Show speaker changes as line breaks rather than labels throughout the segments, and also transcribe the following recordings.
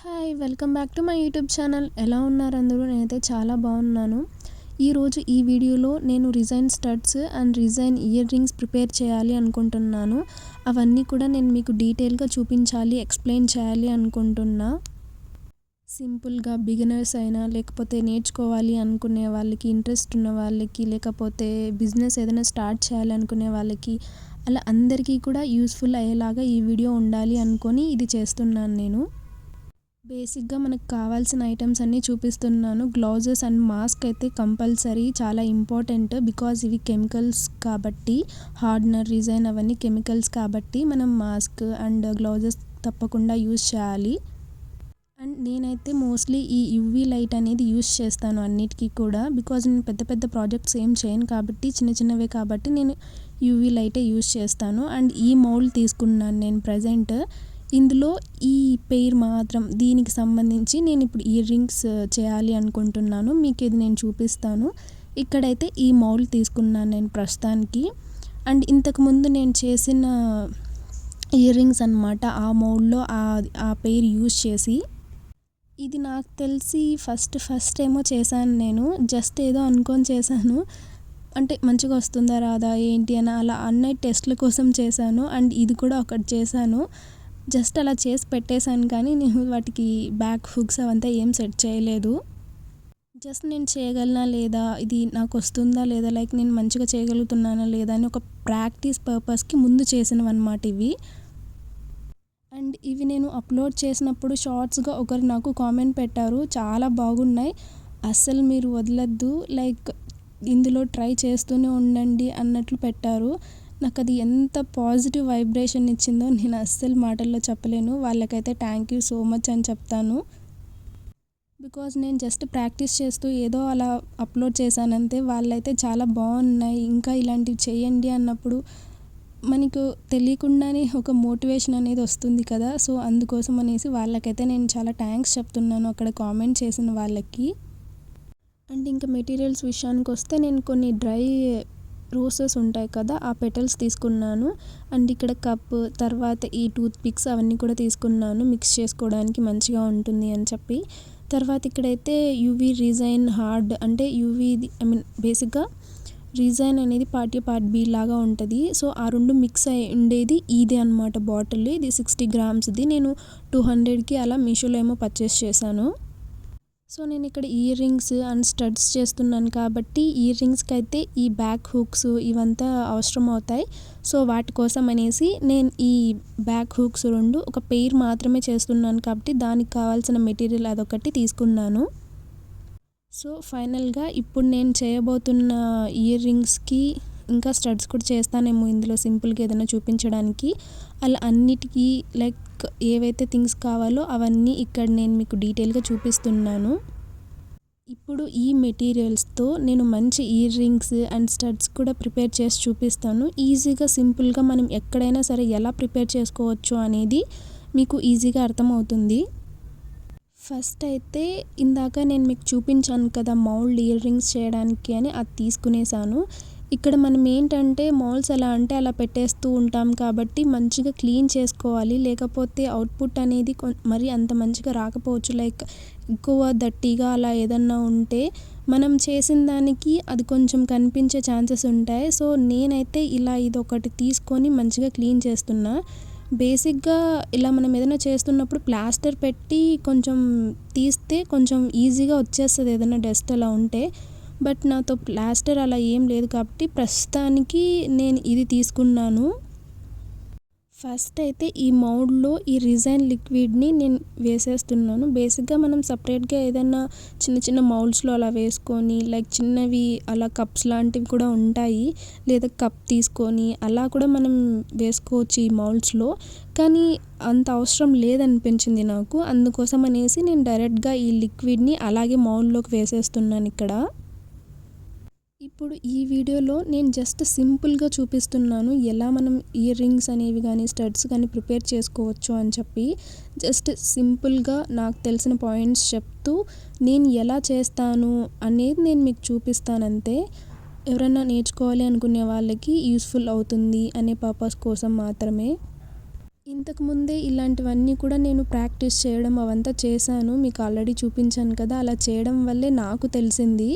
Hi! Welcome back to my YouTube channel. ఎలా ఉన్నారు అందరూ? నేనైతే చాలా బాగున్నాను. ఈరోజు ఈ వీడియోలో నేను resign studs and resign ear rings prepare చేయాలి అనుకుంటున్నాను. అవన్నీ కూడా నేను మీకు డీటెయిల్గా చూపించాలి, ఎక్స్ప్లెయిన్ చేయాలి అనుకుంటున్నా. సింపుల్గా బిగినర్స్ అయినా, లేకపోతే నేర్చుకోవాలి అనుకునే వాళ్ళకి, ఇంట్రెస్ట్ ఉన్న వాళ్ళకి, లేకపోతే బిజినెస్ ఏదైనా స్టార్ట్ చేయాలి అనుకునే వాళ్ళకి, అలా అందరికీ కూడా యూస్ఫుల్ అయ్యేలాగా ఈ వీడియో ఉండాలి అనుకొని ఇది చేస్తున్నాను నేను. బేసిక్గా మనకు కావాల్సిన ఐటమ్స్ అన్నీ చూపిస్తున్నాను. గ్లౌజెస్ అండ్ మాస్క్ అయితే కంపల్సరీ, చాలా ఇంపార్టెంట్. బికాజ్ ఇవి కెమికల్స్ కాబట్టి, హార్డ్నర్, రిజైన్ అవన్నీ కెమికల్స్ కాబట్టి మనం మాస్క్ అండ్ గ్లౌజెస్ తప్పకుండా యూజ్ చేయాలి. అండ్ నేనైతే మోస్ట్లీ ఈ యూవీ లైట్ అనేది యూజ్ చేస్తాను అన్నిటికీ కూడా. బికాజ్ నేను పెద్ద పెద్ద ప్రాజెక్ట్స్ ఏం చేయను కాబట్టి, చిన్న చిన్నవే కాబట్టి నేను యూవీ లైటే యూజ్ చేస్తాను. అండ్ ఈ మౌల్డ్ తీసుకున్నాను నేను ప్రజెంట్. ఇందులో ఈ పెయిర్ మాత్రం దీనికి సంబంధించి నేను ఇప్పుడు ఇయర్ రింగ్స్ చేయాలి అనుకుంటున్నాను. మీకు ఇది నేను చూపిస్తాను. ఇక్కడైతే ఈ మౌల్డ్ తీసుకున్నాను నేను ప్రస్తుతానికి. అండ్ ఇంతకుముందు నేను చేసిన ఇయర్ రింగ్స్ అనమాట, ఆ మౌల్డ్లో ఆ పెయిర్ యూజ్ చేసి. ఇది నాకు తెలిసి ఫస్ట్ ఏమో చేశాను నేను. జస్ట్ ఏదో అనుకొని చేశాను. అంటే మంచిగా వస్తుందా రాదా ఏంటి అని అలా అన్న టెస్ట్ల కోసం చేశాను. అండ్ ఇది కూడా ఒకటి చేశాను. జస్ట్ అలా చేసి పెట్టేశాను, కానీ నేను వాటికి బ్యాక్ హుక్స్ అవంతా ఏం సెట్ చేయలేదు. జస్ట్ నేను చేయగలనా లేదా, ఇది నాకు వస్తుందా లేదా, లైక్ నేను మంచిగా చేయగలుగుతున్నానా లేదా అని ఒక ప్రాక్టీస్ పర్పస్కి ముందు చేసినవి అనమాట ఇవి. అండ్ ఇవి నేను అప్లోడ్ చేసినప్పుడు షార్ట్స్గా ఒకరు నాకు కామెంట్ పెట్టారు, చాలా బాగున్నాయి, అస్సలు మీరు వదలద్దు, లైక్ ఇందులో ట్రై చేస్తూనే ఉండండి అన్నట్లు పెట్టారు. నాకు అది ఎంత పాజిటివ్ వైబ్రేషన్ ఇచ్చిందో నేను అస్సలు మాటల్లో చెప్పలేను. వాళ్ళకైతే థ్యాంక్ యూ సో మచ్ అని చెప్తాను. బికాజ్ నేను జస్ట్ ప్రాక్టీస్ చేస్తూ ఏదో అలా అప్లోడ్ చేశానంతే. వాళ్ళైతే చాలా బాగున్నాయి, ఇంకా ఇలాంటివి చేయండి అన్నప్పుడు మనకు తెలియకుండానే ఒక మోటివేషన్ అనేది వస్తుంది కదా. సో అందుకోసం అనేసి వాళ్ళకైతే నేను చాలా థ్యాంక్స్ చెప్తున్నాను అక్కడ కామెంట్ చేసిన వాళ్ళకి. అండ్ ఇంకా మెటీరియల్స్ విషయానికి వస్తే నేను కొన్ని డ్రై రోసెస్ ఉంటాయి కదా, ఆ పెటల్స్ తీసుకున్నాను. అండ్ ఇక్కడ కప్, తర్వాత ఈ టూత్ పిక్స్ అవన్నీ కూడా తీసుకున్నాను మిక్స్ చేసుకోవడానికి మంచిగా ఉంటుంది అని చెప్పి. తర్వాత ఇక్కడైతే యూవీ రిజైన్ హార్డ్, అంటే యూవీది బేసిక్గా రిజైన్ అనేది పార్ట్ బి లాగా ఉంటుంది. సో ఆ రెండు మిక్స్ అయి ఉండేది ఇదే అనమాట బాటిల్. ఇది 60 గ్రామ్స్ది. నేను 200కి అలా మీషోలో ఏమో పర్చేస్ చేశాను. సో నేను ఇక్కడ ఇయర్ రింగ్స్ అండ్ స్టడ్స్ చేస్తున్నాను కాబట్టి ఇయర్ రింగ్స్కి అయితే ఈ బ్యాక్ హుక్స్ ఇవంతా అవసరం అవుతాయి. సో వాటి కోసం అనేసి నేను ఈ బ్యాక్ హుక్స్ రెండు ఒక పెయిర్ మాత్రమే చేస్తున్నాను కాబట్టి దానికి కావాల్సిన మెటీరియల్ అదొకటి తీసుకున్నాను. సో ఫైనల్గా ఇప్పుడు నేను చేయబోతున్న ఇయర్ రింగ్స్కి ఇంకా స్టడ్స్ కూడా చేస్తానేమో ఇందులో సింపుల్గా ఏదైనా చూపించడానికి. అలా అన్నిటికీ లైక్ ఏవైతే థింగ్స్ కావాలో అవన్నీ ఇక్కడ నేను మీకు డీటెయిల్గా చూపిస్తున్నాను. ఇప్పుడు ఈ మెటీరియల్స్తో నేను మంచి ఇయర్ రింగ్స్ అండ్ స్టడ్స్ కూడా ప్రిపేర్ చేసి చూపిస్తాను. ఈజీగా సింపుల్గా మనం ఎక్కడైనా సరే ఎలా ప్రిపేర్ చేసుకోవచ్చు అనేది మీకు ఈజీగా అర్థమవుతుంది. ఫస్ట్ అయితే ఇందాక నేను మీకు చూపించాను కదా మౌల్డ్ ఇయర్ రింగ్స్ చేయడానికి అని, అది తీసుకునేసాను. ఇక్కడ మనం ఏంటంటే మౌల్డ్స్ ఎలా అంటే అలా పెట్టేస్తూ ఉంటాం కాబట్టి మంచిగా క్లీన్ చేసుకోవాలి, లేకపోతే అవుట్పుట్ అనేది మరి అంత మంచిగా రాకపోవచ్చు. లైక్ ఎక్కువ దట్టిగా అలా ఏదన్నా ఉంటే మనం చేసిన దానికి అది కొంచెం కనిపించే ఛాన్సెస్ ఉంటాయి. సో నేనైతే ఇలా ఇదొకటి తీసుకొని మంచిగా క్లీన్ చేస్తున్నా. బేసిక్గా ఇలా మనం ఏదైనా చేస్తున్నప్పుడు ప్లాస్టర్ పెట్టి కొంచెం తీస్తే కొంచెం ఈజీగా వచ్చేస్తుంది ఏదైనా డస్ట్ అలా ఉంటే. బట్ నాతో ప్లాస్టర్ అలా ఏం లేదు కాబట్టి ప్రస్తుతానికి నేను ఇది తీసుకున్నాను. ఫస్ట్ అయితే ఈ మౌల్డ్లో ఈ రిజైన్ లిక్విడ్ని నేను వేసేస్తున్నాను. బేసిక్గా మనం సపరేట్గా ఏదైనా చిన్న చిన్న మౌల్డ్స్లో అలా వేసుకొని, లైక్ చిన్నవి అలా కప్స్ లాంటివి కూడా ఉంటాయి, లేదా కప్ తీసుకొని అలా కూడా మనం వేసుకోవచ్చు ఈ మౌల్డ్స్లో. కానీ అంత అవసరం లేదనిపించింది నాకు. అందుకోసం అనేసి నేను డైరెక్ట్గా ఈ లిక్విడ్ని అలాగే మౌల్డ్లోకి వేసేస్తున్నాను ఇక్కడ. ఇప్పుడు ఈ వీడియోలో నేను జస్ట్ సింపుల్గా చూపిస్తున్నాను ఎలా మనం ఇయర్ రింగ్స్ అనేవి కానీ స్టడ్స్ కానీ ప్రిపేర్ చేసుకోవచ్చు అని చెప్పి. జస్ట్ సింపుల్గా నాకు తెలిసిన పాయింట్స్ చెప్తూ నేను ఎలా చేస్తాను అనేది నేను మీకు చూపిస్తానంతే. ఎవరైనా నేర్చుకోవాలి అనుకునే వాళ్ళకి యూస్ఫుల్ అవుతుంది అనే పర్పస్ కోసం మాత్రమే. ఇంతకుముందే ఇలాంటివన్నీ కూడా నేను ప్రాక్టీస్ చేయడం అవంతా చేశాను. మీకు ఆల్రెడీ చూపించాను కదా! అలా చేయడం వల్లే నాకు తెలిసింది.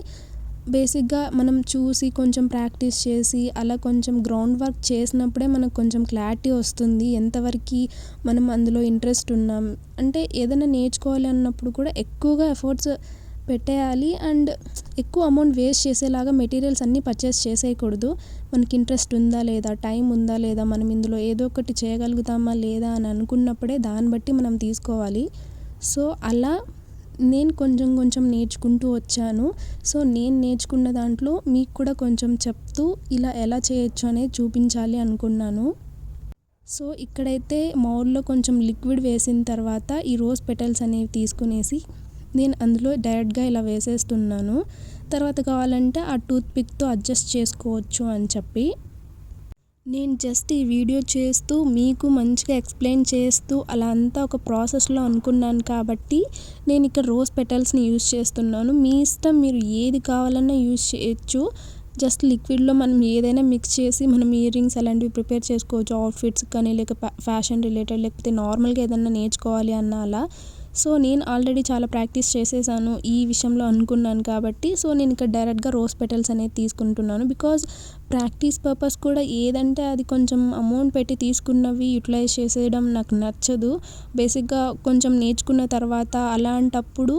బేసిక్‌గా మనం చూసి కొంచెం ప్రాక్టీస్ చేసి అలా కొంచెం గ్రౌండ్ వర్క్ చేసినప్పుడే మనకు కొంచెం క్లారిటీ వస్తుంది. ఎంతవరకి మనం అందులో ఇంట్రెస్ట్ ఉన్నాం. అంటే ఏదైనా నేర్చుకోవాలి అన్నప్పుడు కూడా ఎక్కువగా ఎఫర్ట్స్ పెట్టేయాలి. అండ్ ఎక్కువ అమౌంట్ వేస్ట్ చేసేలాగా మెటీరియల్స్ అన్నీ పర్చేస్ చేసేయకూడదు. మనకి ఇంట్రెస్ట్ ఉందా లేదా, టైం ఉందా లేదా, మనం ఇందులో ఏదో ఒకటి చేయగలుగుతామా లేదా అని అనుకున్నప్పుడే దాన్ని బట్టి మనం తీసుకోవాలి. సో అలా నేను కొంచెం కొంచెం నేర్చుకుంటూ వచ్చాను. సో నేను నేర్చుకున్న దాంట్లో మీకు కూడా కొంచెం చెప్తూ ఇలా ఎలా చేయొచ్చు అనేది చూపించాలి అనుకున్నాను. సో ఇక్కడైతే మౌల్డ్లో కొంచెం లిక్విడ్ వేసిన తర్వాత ఈ రోజ్ పెటల్స్ అనేవి తీసుకునేసి నేను అందులో డైరెక్ట్గా ఇలా వేసేస్తున్నాను. తర్వాత కావాలంటే ఆ టూత్ పిక్తో అడ్జస్ట్ చేసుకోవచ్చు అని చెప్పి నేను జస్ట్ ఈ వీడియో చేస్తూ మీకు మంచిగా ఎక్స్ప్లెయిన్ చేస్తూ అలా అంతా ఒక ప్రాసెస్లో అనుకున్నాను కాబట్టి నేను ఇక్కడ రోజ్ పెటల్స్ని యూజ్ చేస్తున్నాను. మీ ఇష్టం, మీరు ఏది కావాలన్నా యూజ్ చేయొచ్చు. జస్ట్ లిక్విడ్లో మనం ఏదైనా మిక్స్ చేసి మనం ఇయర్ రింగ్స్ అలాంటివి ప్రిపేర్ చేసుకోవచ్చు. అవుట్ఫిట్స్ కానీ లేక ఫ్యాషన్ రిలేటెడ్ లేకపోతే నార్మల్గా ఏదైనా నేర్చుకోవాలి అన్న అలా. సో నేను ఆల్రెడీ చాలా ప్రాక్టీస్ చేసేసాను ఈ విషయంలో అనుకున్నాను కాబట్టి సో నేను ఇక్కడ డైరెక్ట్గా రోజ్ పెటల్స్ అనేది తీసుకుంటున్నాను. బికాజ్ ప్రాక్టీస్ పర్పస్ కూడా ఏదంటే అది కొంచెం అమౌంట్ పెట్టి తీసుకున్నవి యూటిలైజ్ చేసేయడం నాకు నచ్చదు. బేసిక్గా కొంచెం నేర్చుకున్న తర్వాత అలాంటప్పుడు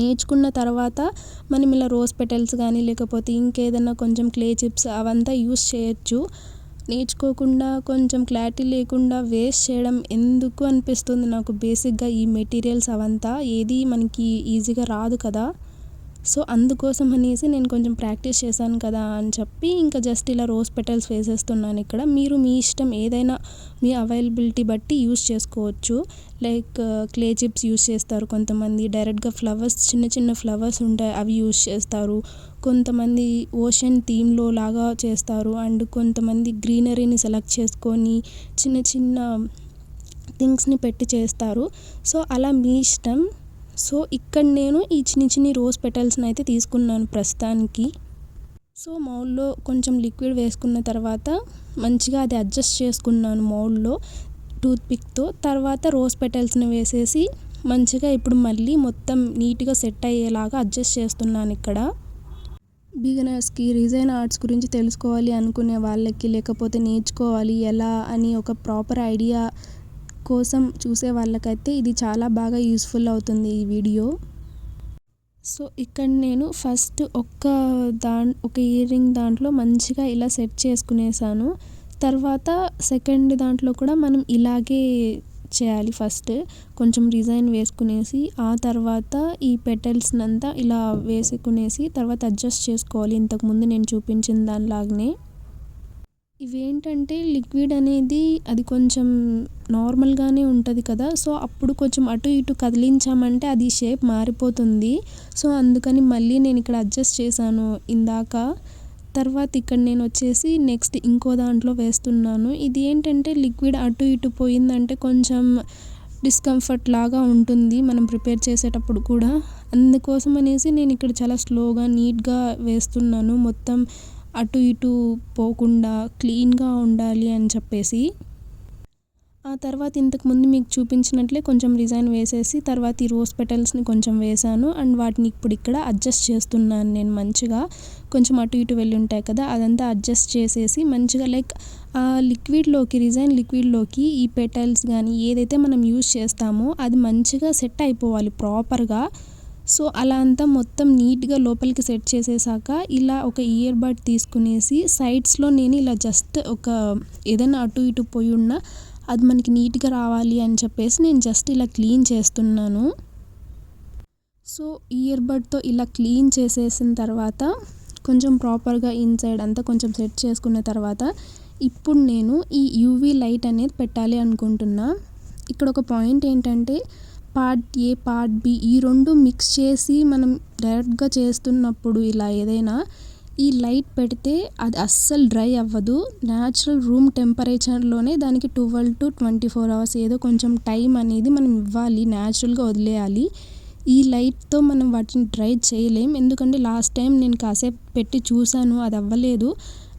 నేర్చుకున్న తర్వాత మనం ఇలా రోజ్ పెటల్స్ కానీ లేకపోతే ఇంకేదైనా కొంచెం క్లే చిప్స్ అవంతా యూస్ చేయొచ్చు. నేర్చుకోకుండా కొంచెం క్లారిటీ లేకుండా వేస్ట్ చేయడం ఎందుకు అనిపిస్తుంది నాకు. బేసిక్గా ఈ మెటీరియల్స్ అవంతా ఏది మనకి ఈజీగా రాదు కదా. సో అందుకోసం అనేసి నేను కొంచెం ప్రాక్టీస్ చేశాను కదా అని చెప్పి ఇంకా జస్ట్ ఇలా రోజ్ పెటల్స్ వేసేస్తున్నాను ఇక్కడ. మీరు మీ ఇష్టం ఏదైనా మీ అవైలబిలిటీ బట్టి యూస్ చేసుకోవచ్చు. క్లే చిప్స్ యూస్ చేస్తారు కొంతమంది, డైరెక్ట్గా ఫ్లవర్స్ చిన్న చిన్న ఫ్లవర్స్ ఉంటాయి అవి యూస్ చేస్తారు, కొంతమంది ఓషన్ థీమ్లో లాగా చేస్తారు, అండ్ కొంతమంది గ్రీనరీని సెలెక్ట్ చేసుకొని చిన్న చిన్న థింగ్స్ని పెట్టి చేస్తారు. సో అలా మీ ఇష్టం. సో ఇక్కడ నేను ఈ చిన్ని రోజ్ పెటల్స్ని అయితే తీసుకున్నాను ప్రస్తుతానికి. సో మౌల్డ్లో కొంచెం లిక్విడ్ వేసుకున్న తర్వాత మంచిగా అది అడ్జస్ట్ చేసుకున్నాను మౌల్డ్లో టూత్ పిక్తో. తర్వాత రోజ్ పెటల్స్ని వేసేసి మంచిగా ఇప్పుడు మళ్ళీ మొత్తం నీట్గా సెట్ అయ్యేలాగా అడ్జస్ట్ చేస్తున్నాను ఇక్కడ. బిగినర్స్కి డిజైన్ ఆర్ట్స్ గురించి తెలుసుకోవాలి అనుకునే వాళ్ళకి లేకపోతే నేర్చుకోవాలి ఎలా అని ఒక ప్రాపర్ ఐడియా కోసం చూసే వాళ్ళకైతే ఇది చాలా బాగా యూస్ఫుల్ అవుతుంది ఈ వీడియో. సో ఇక్కడ నేను ఫస్ట్ ఒక ఇయర్ రింగ్ దాంట్లో మంచిగా ఇలా సెట్ చేసుకునేసాను. తర్వాత సెకండ్ దాంట్లో కూడా మనం ఇలాగే చేయాలి. ఫస్ట్ కొంచెం డిజైన్ వేసుకునేసి ఆ తర్వాత ఈ పెటల్స్ని అంతా ఇలా వేసుకునేసి తర్వాత అడ్జస్ట్ చేసుకోవాలి ఇంతకుముందు నేను చూపించిన దానిలాగానే. ఇవేంటంటే లిక్విడ్ అనేది అది కొంచెం నార్మల్గానే ఉంటుంది కదా. సో అప్పుడు కొంచెం అటు ఇటు కదిలించామంటే అది షేప్ మారిపోతుంది. సో అందుకని మళ్ళీ నేను ఇక్కడ అడ్జస్ట్ చేశాను ఇందాక. తర్వాత ఇక్కడ నేను వచ్చేసి నెక్స్ట్ ఇంకో దాంట్లో వేస్తున్నాను. ఇది ఏంటంటే లిక్విడ్ అటు ఇటు పోయిందంటే కొంచెం డిస్కంఫర్ట్ లాగా ఉంటుంది మనం ప్రిపేర్ చేసేటప్పుడు కూడా. అందుకోసం అనేసి నేను ఇక్కడ చాలా స్లోగా నీట్గా వేస్తున్నాను, మొత్తం అటు ఇటు పోకుండా క్లీన్గా ఉండాలి అని చెప్పేసి. ఆ తర్వాత ఇంతకుముందు మీకు చూపించినట్లే కొంచెం డిజైన్ వేసేసి తర్వాత ఈ రోజ్ పెటల్స్ని కొంచెం వేసాను అండ్ వాటిని ఇప్పుడు ఇక్కడ అడ్జస్ట్ చేస్తున్నాను నేను మంచిగా. కొంచెం అటు ఇటు వెళ్ళి ఉంటాయి కదా అదంతా అడ్జస్ట్ చేసేసి మంచిగా ఆ డిజైన్ లిక్విడ్లోకి ఈ పెటల్స్ కానీ ఏదైతే మనం యూజ్ చేస్తామో అది మంచిగా సెట్ అయిపోవాలి ప్రాపర్గా. సో అలా అంతా మొత్తం నీట్గా లోపలికి సెట్ చేసేసాక ఇలా ఒక ఇయర్ బడ్ తీసుకునేసి సైడ్స్లో నేను ఇలా జస్ట్ ఏదైనా అటు ఇటు పోయి ఉన్నా అది మనకి నీట్గా రావాలి అని చెప్పేసి నేను జస్ట్ ఇలా క్లీన్ చేస్తున్నాను. సో ఇయర్ బడ్తో ఇలా క్లీన్ చేసేసిన తర్వాత కొంచెం ప్రాపర్గా ఇన్సైడ్ అంతా కొంచెం సెట్ చేసుకున్న తర్వాత ఇప్పుడు నేను ఈ యూవీ లైట్ అనేది పెట్టాలి అనుకుంటున్నా. ఇక్కడ ఒక పాయింట్ ఏంటంటే పార్ట్ ఏ పార్ట్ బి ఈ రెండు మిక్స్ చేసి మనం డైరెక్ట్గా చేస్తున్నప్పుడు ఇలా ఏదైనా ఈ లైట్ పెడితే అది అస్సలు డ్రై అవ్వదు. న్యాచురల్ రూమ్ టెంపరేచర్లోనే దానికి 12 to 24 hours ఏదో కొంచెం టైం అనేది మనం ఇవ్వాలి, న్యాచురల్గా వదిలేయాలి. ఈ లైట్తో మనం వాటిని డ్రై చేయలేం. ఎందుకంటే లాస్ట్ టైం నేను కాసేపు పెట్టి చూశాను అది అవ్వలేదు.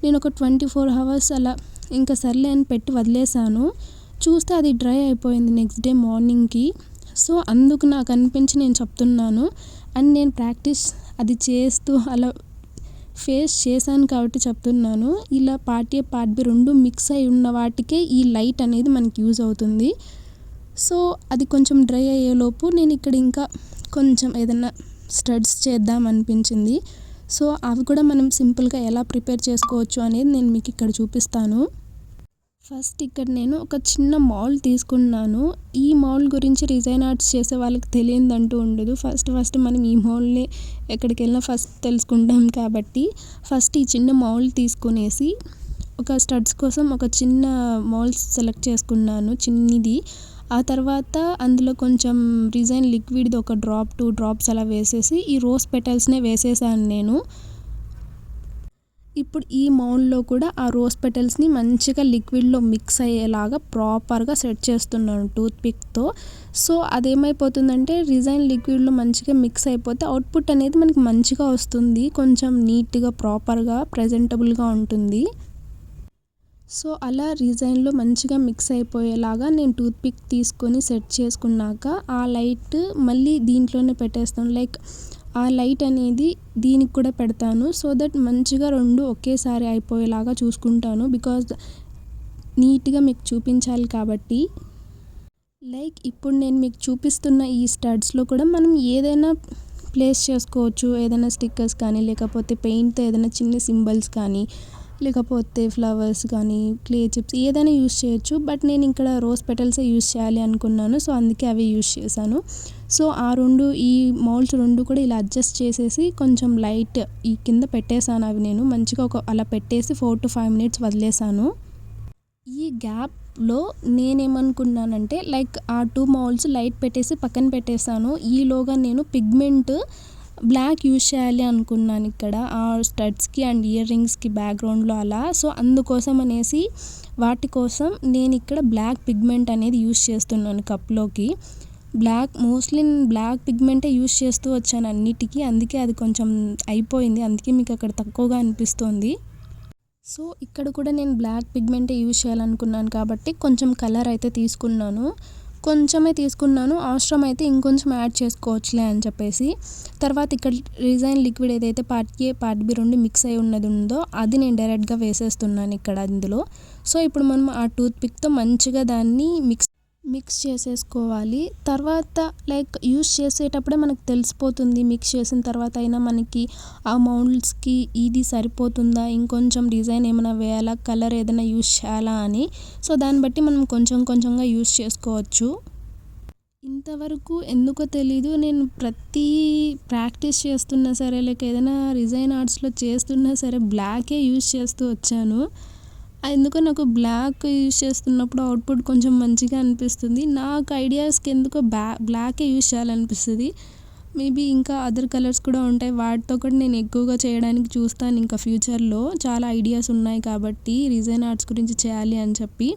నేను ఒక 24 hours అలా ఇంకా సర్లే అని పెట్టి వదిలేసాను. చూస్తే అది డ్రై అయిపోయింది నెక్స్ట్ డే మార్నింగ్కి. సో అందుకు నాకు అనిపించి నేను చెప్తున్నాను. అండ్ నేను ప్రాక్టీస్ అది చేస్తూ అలా ఫేస్ చేశాను కాబట్టి చెప్తున్నాను. ఇలా part A part B 2 mix అయి ఉన్న వాటికే ఈ లైట్ అనేది మనకి యూజ్ అవుతుంది. సో అది కొంచెం డ్రై అయ్యేలోపు నేను ఇక్కడ ఇంకా కొంచెం ఏదైనా స్టడ్స్ చేద్దాం అనిపించింది. సో అవి కూడా మనం సింపుల్గా ఎలా ప్రిపేర్ చేసుకోవచ్చు అనేది నేను మీకు ఇక్కడ చూపిస్తాను. ఫస్ట్ ఇక్కడ నేను ఒక చిన్న మౌల్డ్ తీసుకున్నాను. ఈ మౌల్డ్ గురించి డిజైన్ ఆర్ట్స్ చేసే వాళ్ళకి తెలియదంటూ ఉండదు. ఫస్ట్ మనం ఈ మౌల్డ్ని ఎక్కడికి వెళ్ళినా ఫస్ట్ తెలుసుకుంటాం కాబట్టి ఫస్ట్ ఈ చిన్న మౌల్డ్ తీసుకునేసి ఒక స్టడ్స్ కోసం ఒక చిన్న మౌల్డ్ సెలెక్ట్ చేసుకున్నాను చిన్నది. ఆ తర్వాత అందులో కొంచెం రిజైన్ లిక్విడ్ది ఒక డ్రాప్ 2 డ్రాప్స్ అలా వేసేసి ఈ రోజ్ పెటల్స్నే వేసేసాను నేను. ఇప్పుడు ఈ మౌల్డ్లో కూడా ఆ రోజ్ పెటల్స్ని మంచిగా లిక్విడ్లో మిక్స్ అయ్యేలాగా ప్రాపర్గా సెట్ చేస్తున్నాను టూత్ పిక్తో. సో అదేమైపోతుందంటే రిజైన్ లిక్విడ్లో మంచిగా మిక్స్ అయిపోతే అవుట్పుట్ అనేది మనకి మంచిగా వస్తుంది. కొంచెం నీట్గా ప్రాపర్గా ప్రజెంటబుల్గా ఉంటుంది. సో అలా రిజైన్లో మంచిగా మిక్స్ అయిపోయేలాగా నేను టూత్ పిక్ తీసుకొని సెట్ చేసుకున్నాక ఆ లైట్ మళ్ళీ దీంట్లోనే పెట్టేస్తాను. లైక్ ఆ లైట్ అనేది దీనికి కూడా పెడతాను. సో దట్ మంచిగా 2 ఒకేసారి అయిపోయేలాగా చూసుకుంటాను. బికాజ్ నీట్గా మీకు చూపించాలి కాబట్టి. లైక్ ఇప్పుడు నేను మీకు చూపిస్తున్న ఈ స్టడ్స్లో కూడా మనం ఏదైనా ప్లేస్ చేసుకోవచ్చు. ఏదైనా స్టిక్కర్స్ కానీ లేకపోతే పెయింట్తో ఏదైనా చిన్న సింబల్స్ కానీ లేకపోతే ఫ్లవర్స్ కానీ క్లే చిప్స్ ఏదైనా యూస్ చేయొచ్చు. బట్ నేను ఇక్కడ రోజ్ పెటల్సే యూస్ చేయాలి అనుకున్నాను. సో అందుకే అవి యూస్ చేశాను. సో ఆ 2 ఈ మౌల్డ్స్ 2 కూడా ఇలా అడ్జస్ట్ చేసేసి కొంచెం లైట్ ఈ కింద పెట్టేశాను. అవి నేను మంచిగా అలా పెట్టేసి 4 to 5 minutes వదిలేసాను. ఈ గ్యాప్లో నేనేమనుకున్నానంటే లైక్ ఆ 2 మౌల్డ్స్ లైట్ పెట్టేసి పక్కన పెట్టేశాను. ఈలోగా నేను పిగ్మెంట్ బ్లాక్ యూస్ చేయాలి అనుకున్నాను ఇక్కడ ఆ స్టడ్స్కి అండ్ ఇయర్ రింగ్స్కి బ్యాక్గ్రౌండ్లో అలా. సో అందుకోసం అనేసి వాటి కోసం నేను ఇక్కడ బ్లాక్ పిగ్మెంట్ అనేది యూస్ చేస్తున్నాను కప్లోకి. మోస్ట్లీ బ్లాక్ పిగ్మెంటే యూస్ చేస్తూ వచ్చాను అన్నిటికీ. అందుకే అది కొంచెం అయిపోయింది. అందుకే మీకు అక్కడ తక్కువగా అనిపిస్తుంది. సో ఇక్కడ కూడా నేను బ్లాక్ పిగ్మెంటే యూస్ చేయాలనుకున్నాను కాబట్టి కొంచెం కలర్ అయితే తీసుకున్నాను. కొంచెమే తీసుకున్నాను. అవసరం అయితే ఇంకొంచెం యాడ్ చేసుకోవచ్చులే అని చెప్పేసి. తర్వాత ఇక్కడ రిజైన్ లిక్విడ్ ఏదైతే part A part B 2 mix అయి ఉన్నది ఉందో అది నేను డైరెక్ట్గా వేసేస్తున్నాను ఇక్కడ ఇందులో. సో ఇప్పుడు మనం ఆ టూత్ పిక్తో మంచిగా దాన్ని మిక్స్ చేసేసుకోవాలి. తర్వాత లైక్ యూస్ చేసేటప్పుడే మనకు తెలిసిపోతుంది. మిక్స్ చేసిన తర్వాత అయినా మనకి ఆ మౌల్డ్స్కి ఇది సరిపోతుందా, ఇంకొంచెం డిజైన్ ఏమైనా వేయాలా, కలర్ ఏదైనా యూస్ చేయాలా అని. సో దాన్ని బట్టి మనం కొంచెంగా యూస్ చేసుకోవచ్చు. ఇంతవరకు ఎందుకో తెలీదు నేను ప్రతి ప్రాక్టీస్ చేస్తున్నా సరే లేక ఏదైనా డిజైన్ ఆర్ట్స్లో చేస్తున్నా సరే బ్లాకే యూస్ చేస్తూ వచ్చాను. ఎందుకో నాకు బ్లాక్ యూస్ చేస్తున్నప్పుడు అవుట్పుట్ కొంచెం మంచిగా అనిపిస్తుంది. నాకు ఐడియాస్కి ఎందుకో బ్లాకే యూస్ చేయాలనిపిస్తుంది. మేబీ ఇంకా అదర్ కలర్స్ కూడా ఉంటాయి. వాటితో కూడా నేను ఎక్కువగా చేయడానికి చూస్తాను. ఇంకా ఫ్యూచర్లో చాలా ఐడియాస్ ఉన్నాయి కాబట్టి డిజైన్ ఆర్ట్స్ గురించి చేయాలి అని చెప్పి.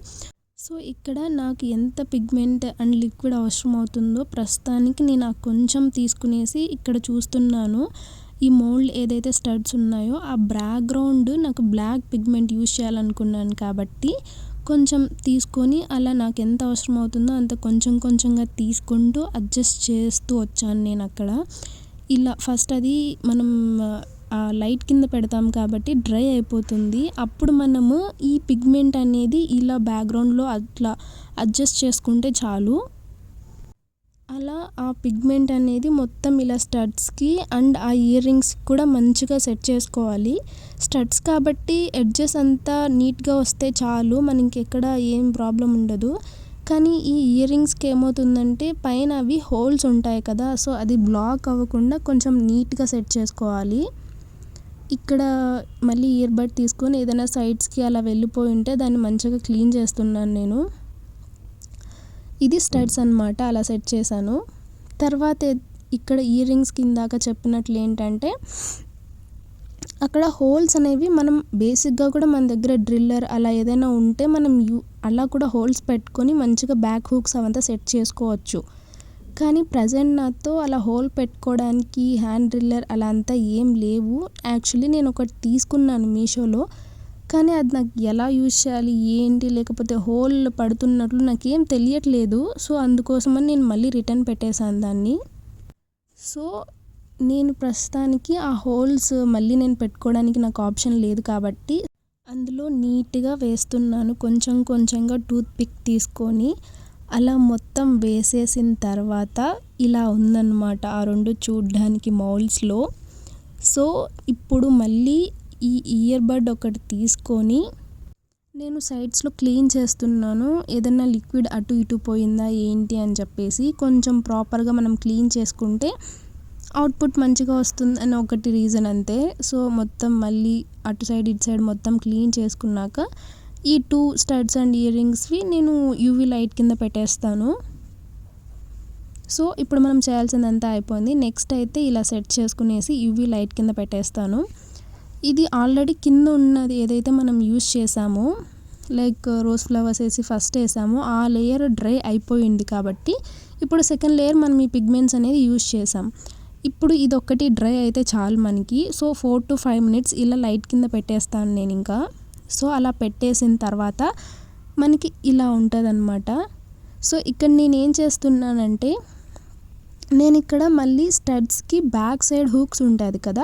సో ఇక్కడ నాకు ఎంత పిగ్మెంట్ అండ్ లిక్విడ్ అవసరం అవుతుందో ప్రస్తుతానికి నేను కొంచెం తీసుకునేసి ఇక్కడ చూస్తున్నాను. ఈ మౌల్డ్ ఏదైతే స్టడ్స్ ఉన్నాయో ఆ బ్యాక్గ్రౌండ్ నాకు బ్లాక్ పిగ్మెంట్ యూస్ చేయాలనుకున్నాను కాబట్టి కొంచెం తీసుకొని అలా నాకు ఎంత అవసరం అవుతుందో అంత కొంచెంగా తీసుకుంటూ అడ్జస్ట్ చేస్తూ వచ్చాను నేను అక్కడ. ఇలా ఫస్ట్ అది మనం ఆ లైట్ కింద పెడతాం కాబట్టి డ్రై అయిపోతుంది. అప్పుడు మనము ఈ పిగ్మెంట్ అనేది ఇలా బ్యాక్గ్రౌండ్లో అట్లా అడ్జస్ట్ చేసుకుంటే చాలు. అలా ఆ పిగ్మెంట్ అనేది మొత్తం ఇలా స్టడ్స్కి అండ్ ఆ ఇయర్ రింగ్స్కి కూడా మంచిగా సెట్ చేసుకోవాలి. స్టడ్స్ కాబట్టి ఎడ్జెస్ అంతా నీట్గా వస్తే చాలు, మనకి ఎక్కడ ఏం ప్రాబ్లం ఉండదు. కానీ ఈ ఇయర్ రింగ్స్కి ఏమవుతుందంటే పైన అవి హోల్స్ ఉంటాయి కదా. సో అది బ్లాక్ అవ్వకుండా కొంచెం నీట్గా సెట్ చేసుకోవాలి. ఇక్కడ మళ్ళీ ఇయర్ బడ్ తీసుకొని ఏదైనా సైడ్స్కి అలా వెళ్ళిపోయి ఉంటే దాన్ని మంచిగా క్లీన్ చేస్తున్నాను నేను. ఇది స్టడ్స్ అన్నమాట, అలా సెట్ చేశాను. తర్వాత ఇక్కడ ఇయర్ రింగ్స్ కిందాక చెప్పినట్లు ఏంటంటే అక్కడ హోల్స్ అనేవి మనం బేసిక్గా కూడా మన దగ్గర డ్రిల్లర్ అలా ఏదైనా ఉంటే మనం అలా కూడా హోల్స్ పెట్టుకొని మంచిగా బ్యాక్ హూక్స్ అవంతా సెట్ చేసుకోవచ్చు. కానీ ప్రజెంట్ నాతో అలా హోల్ పెట్టుకోవడానికి హ్యాండ్ డ్రిల్లర్ అలా అంతా ఏం లేవు. యాక్చువల్లీ నేను ఒకటి తీసుకున్నాను మీషోలో, కానీ అది నాకు ఎలా యూజ్ చేయాలి ఏంటి, లేకపోతే హోల్ పడుతున్నట్లు నాకేం తెలియట్లేదు. సో అందుకోసమని నేను మళ్ళీ రిటర్న్ పెట్టేశాను దాన్ని. సో నేను ప్రస్తుతానికి ఆ హోల్స్ మళ్ళీ నేను పెట్టుకోవడానికి నాకు ఆప్షన్ లేదు కాబట్టి అందులో నీట్గా వేస్తున్నాను. కొంచెం కొంచెంగా టూత్ పిక్ తీసుకొని అలా మొత్తం వేసేసిన తర్వాత ఇలా ఉందన్నమాట ఆ 2 చూడ్డానికి మౌల్డ్స్లో. సో ఇప్పుడు మళ్ళీ ఈ ఇయర్ బడ్ ఒకటి తీసుకొని నేను సైడ్స్లో క్లీన్ చేస్తున్నాను. ఏదైనా లిక్విడ్ అటు ఇటు పోయిందా ఏంటి అని చెప్పేసి కొంచెం ప్రాపర్గా మనం క్లీన్ చేసుకుంటే అవుట్పుట్ మంచిగా వస్తుంది అని ఒకటి రీజన్ అంతే. సో మొత్తం మళ్ళీ అటు సైడ్ ఇటు సైడ్ మొత్తం క్లీన్ చేసుకున్నాక ఈ 2 స్టడ్స్ అండ్ ఇయర్ రింగ్స్వి నేను యూవీ లైట్ కింద పెట్టేస్తాను. సో ఇప్పుడు మనం చేయాల్సిందంతా అయిపోయింది. నెక్స్ట్ అయితే ఇలా సెట్ చేసుకునేసి యూవీ లైట్ కింద పెట్టేస్తాను. ఇది ఆల్రెడీ కింద ఉన్నది ఏదైతే మనం యూస్ చేసామో, లైక్ రోజ్ ఫ్లవర్స్ వేసి ఫస్ట్ వేసామో ఆ లేయర్ డ్రై అయిపోయింది కాబట్టి ఇప్పుడు సెకండ్ లేయర్ మనం ఈ పిగ్మెంట్స్ అనేది యూస్ చేసాం. ఇప్పుడు ఇదొక్కటి డ్రై అయితే చాలు మనకి. సో 4 to 5 minutes ఇలా లైట్ కింద పెట్టేస్తాను నేను ఇంకా. సో అలా పెట్టేసిన తర్వాత మనకి ఇలా ఉంటుంది అన్నమాట. సో ఇక్కడ నేను ఏం చేస్తున్నానంటే నేను ఇక్కడ మళ్ళీ స్టడ్స్కి బ్యాక్ సైడ్ హూక్స్ ఉంటుంది కదా,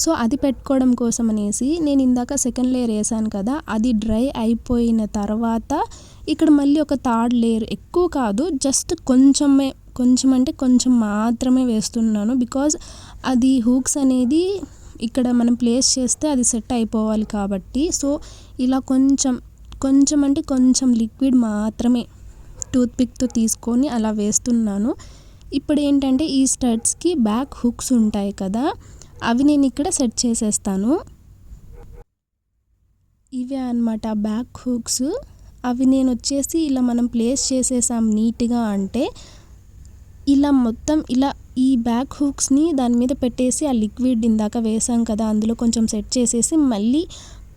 సో అది పెట్టుకోవడం కోసం అనేసి నేను ఇందాక సెకండ్ లేయర్ వేసాను కదా, అది డ్రై అయిపోయిన తర్వాత ఇక్కడ మళ్ళీ ఒక థర్డ్ లేయర్, ఎక్కువ కాదు జస్ట్ కొంచెం అంటే కొంచెం మాత్రమే వేస్తున్నాను. బికాజ్ అది హూక్స్ అనేది ఇక్కడ మనం ప్లేస్ చేస్తే అది సెట్ అయిపోవాలి కాబట్టి. సో ఇలా కొంచెం అంటే కొంచెం లిక్విడ్ మాత్రమే టూత్ పిక్తో తీసుకొని అలా వేస్తున్నాను. ఇప్పుడు ఏంటంటే ఈ స్టడ్స్కి బ్యాక్ హుక్స్ ఉంటాయి కదా, అవి నేను ఇక్కడ సెట్ చేసేస్తాను. ఇవే అన్నమాట బ్యాక్ హుక్స్. అవి నేను వచ్చేసి ఇలా మనం ప్లేస్ చేసేసాం నీట్గా అంటే ఇలా మొత్తం ఇలా ఈ బ్యాక్ హుక్స్ని దాని మీద పెట్టేసి ఆ లిక్విడ్ ఇందాక వేసాం కదా అందులో కొంచెం సెట్ చేసేసి మళ్ళీ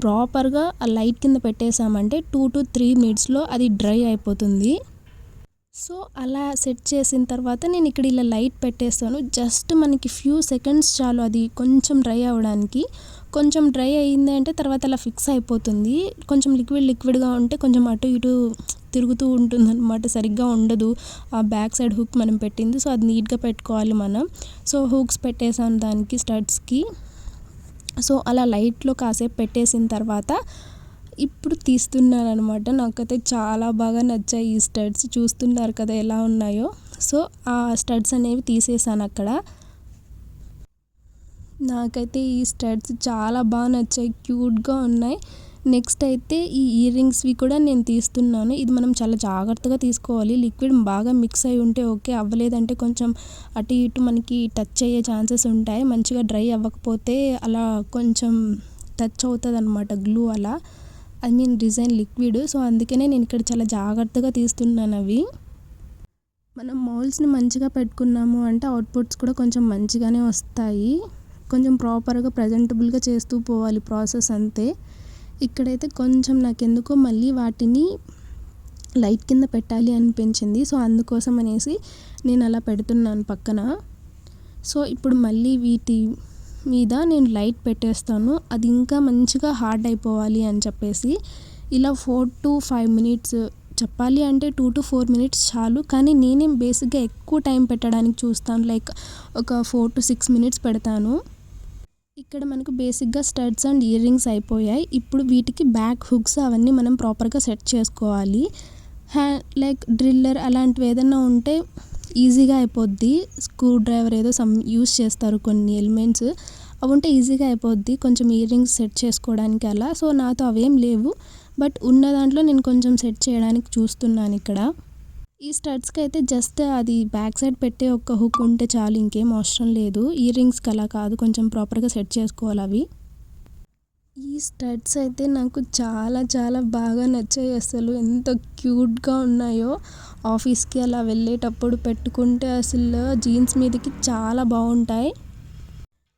ప్రాపర్గా ఆ లైట్ కింద పెట్టేసామంటే 2 to 3 minutesలో అది డ్రై అయిపోతుంది. సో అలా సెట్ చేసిన తర్వాత నేను ఇక్కడ ఇలా లైట్ పెట్టేస్తాను. జస్ట్ మనకి ఫ్యూ సెకండ్స్ చాలు అది కొంచెం డ్రై అవ్వడానికి. కొంచెం డ్రై అయ్యింది అంటే తర్వాత అలా ఫిక్స్ అయిపోతుంది. కొంచెం లిక్విడ్గా ఉంటే కొంచెం అటు ఇటు తిరుగుతూ ఉంటుంది అనమాట, సరిగ్గా ఉండదు ఆ బ్యాక్ సైడ్ హుక్ మనం పెట్టింది. సో అది నీట్గా పెట్టుకోవాలి మనం. సో హుక్స్ పెట్టేసాను దానికి స్టడ్స్కి. సో అలా లైట్లో కాసేపు పెట్టేసిన తర్వాత ఇప్పుడు తీస్తున్నాను అనమాట. నాకైతే చాలా బాగా నచ్చాయి ఈ స్టడ్స్, చూస్తున్నారు కదా ఎలా ఉన్నాయో. సో ఆ స్టడ్స్ అనేవి తీసేసాను అక్కడ. నాకైతే ఈ స్టడ్స్ చాలా బాగా నచ్చాయి, క్యూట్గా ఉన్నాయి. నెక్స్ట్ అయితే ఈ ఇయర్ రింగ్స్వి కూడా నేను తీస్తున్నాను. ఇది మనం చాలా జాగ్రత్తగా తీసుకోవాలి. లిక్విడ్ బాగా మిక్స్ అయి ఉంటే ఓకే, అవ్వలేదంటే కొంచెం అటు ఇటు మనకి టచ్ అయ్యే ఛాన్సెస్ ఉంటాయి. మంచిగా డ్రై అవ్వకపోతే అలా కొంచెం టచ్ అవుతుంది అనమాట, గ్లూ అలా, I mean design liquid. So అందుకనే నేను ఇక్కడ చాలా జాగ్రత్తగా తీస్తున్నాను అవి. మనం మౌల్డ్స్ని మంచిగా పెట్టుకున్నాము అంటే అవుట్పుట్స్ కూడా కొంచెం మంచిగానే వస్తాయి. కొంచెం ప్రాపర్గా ప్రజెంటబుల్గా చేస్తూ పోవాలి ప్రాసెస్ అంతే. ఇక్కడైతే కొంచెం నాకెందుకో మళ్ళీ వాటిని లైట్ కింద పెట్టాలి అనిపించింది. సో అందుకోసం అనేసి నేను అలా పెడుతున్నాను పక్కన. సో ఇప్పుడు మళ్ళీ వీటి మీద నేను లైట్ పెట్టేస్తాను. అది ఇంకా మంచిగా హార్డ్ అయిపోవాలి అని చెప్పేసి ఇలా 4 to 5 minutes, చెప్పాలి అంటే 2 to 4 minutes చాలు. కానీ నేనేం బేసిక్గా ఎక్కువ టైం పెట్టడానికి చూస్తాను, లైక్ ఒక 4 to 6 minutes పెడతాను. ఇక్కడ మనకు బేసిక్గా స్టడ్స్ అండ్ ఇయర్ రింగ్స్ అయిపోయాయి. ఇప్పుడు వీటికి బ్యాక్ హుక్స్ అవన్నీ మనం ప్రాపర్గా సెట్ చేసుకోవాలి. లైక్ డ్రిల్లర్ అలాంటివి ఏదైనా ఉంటే ఈజీగా అయిపోద్ది. స్క్రూ డ్రైవర్ ఏదో యూస్ చేస్తారు కొన్ని ఎలిమెంట్స్, అవి ఉంటే ఈజీగా అయిపోద్ది కొంచెం ఇయర్ రింగ్స్ సెట్ చేసుకోవడానికి అలా. సో నాతో అవేం లేవు, బట్ ఉన్న దాంట్లో నేను కొంచెం సెట్ చేయడానికి చూస్తున్నాను ఇక్కడ. ఈ స్టడ్స్కి అయితే జస్ట్ అది బ్యాక్ సైడ్ పెట్టే ఒక హుక్ ఉంటే చాలు, ఇంకేం అవసరం లేదు. ఇయర్ రింగ్స్కి అలా కాదు, కొంచెం ప్రాపర్గా సెట్ చేసుకోవాలి అవి. ఈ స్టడ్స్ అయితే నాకు చాలా చాలా బాగా నచ్చాయి. అసలు ఎంత క్యూట్గా ఉన్నాయో. ఆఫీస్కి అలా వెళ్ళేటప్పుడు పెట్టుకుంటే అసలు జీన్స్ మీదకి చాలా బాగుంటాయి.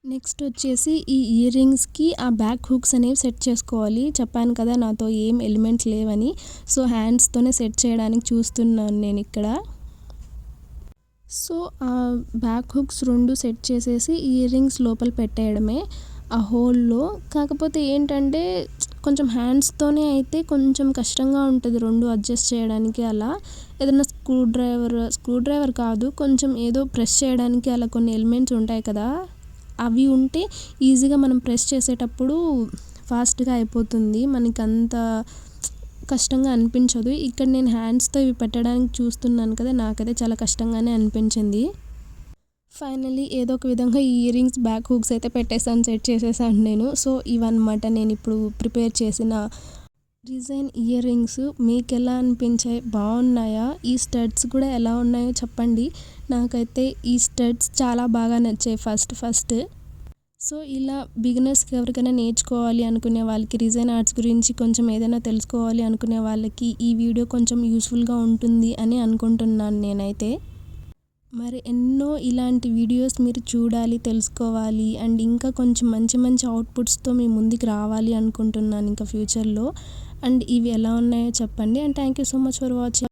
నెక్స్ట్ వచ్చేసి ఈ ఇయర్ రింగ్స్కి ఆ బ్యాక్ హుక్స్ అనేవి సెట్ చేసుకోవాలి. చెప్పాను కదా నాతో ఏం ఎలిమెంట్స్ లేవని. సో హ్యాండ్స్తోనే సెట్ చేయడానికి చూస్తున్నాను నేను ఇక్కడ. సో ఆ బ్యాక్ హుక్స్ 2 సెట్ చేసేసి ఇయర్ రింగ్స్ లోపల పెట్టేయడమే. ఆ హోల్‌లో. కాకపోతే ఏంటంటే కొంచెం హ్యాండ్స్‌తోనే అయితే కొంచెం కష్టంగా ఉంటది 2 అడ్జస్ట్ చేయడానికి అలా. ఏదైనా స్క్రూ డ్రైవర్ కాదు, కొంచెం ఏదో ప్రెస్ చేయడానికి అలా కొన్ని ఎలిమెంట్స్ ఉంటాయి కదా! అవి ఉంటే ఈజీగా మనం ప్రెస్ చేసేటప్పుడు ఫాస్ట్‌గా అయిపోతుంది. మనకంత కష్టంగా అనిపించదు. ఇక్కడ నేను హ్యాండ్స్‌తో ఇవి పెట్టడానికి చూస్తున్నాను కదా! నాకైతే చాలా కష్టంగానే అనిపించింది. ఫైనల్లీ ఏదో ఒక విధంగా ఈ ఇయర్ రింగ్స్ బ్యాక్ హూక్స్ అయితే పెట్టేసాను, సెట్ చేసేసాను నేను. సో, ఇవన్నమాట నేనిప్పుడు ప్రిపేర్ చేసిన డిజైన్ ఇయర్ రింగ్స్. మీకెలా అనిపించాయి? బాగున్నాయా? ఈ స్టడ్స్ కూడా ఎలా ఉన్నాయో చెప్పండి. నాకైతే ఈ స్టడ్స్ చాలా బాగా నచ్చాయి ఫస్ట్. సో, ఇలా బిగినర్స్‌కి ఎవరికైనా నేర్చుకోవాలి అనుకునే వాళ్ళకి, డిజైన్ ఆర్ట్స్ గురించి కొంచెం ఏదైనా తెలుసుకోవాలి అనుకునే వాళ్ళకి ఈ వీడియో కొంచెం యూస్‌ఫుల్‌గా ఉంటుంది అని అనుకుంటున్నాను నేనైతే. మరి ఎన్నో ఇలాంటి వీడియోస్ మీరు చూడాలి, తెలుసుకోవాలి అండ్ ఇంకా కొంచెం మంచి అవుట్‌పుట్స్‌తో మీ ముందుకు రావాలి అనుకుంటున్నాను ఇంకా ఫ్యూచర్‌లో. అండ్ ఇవి ఎలా ఉన్నాయో చెప్పండి. And thank you so much for watching.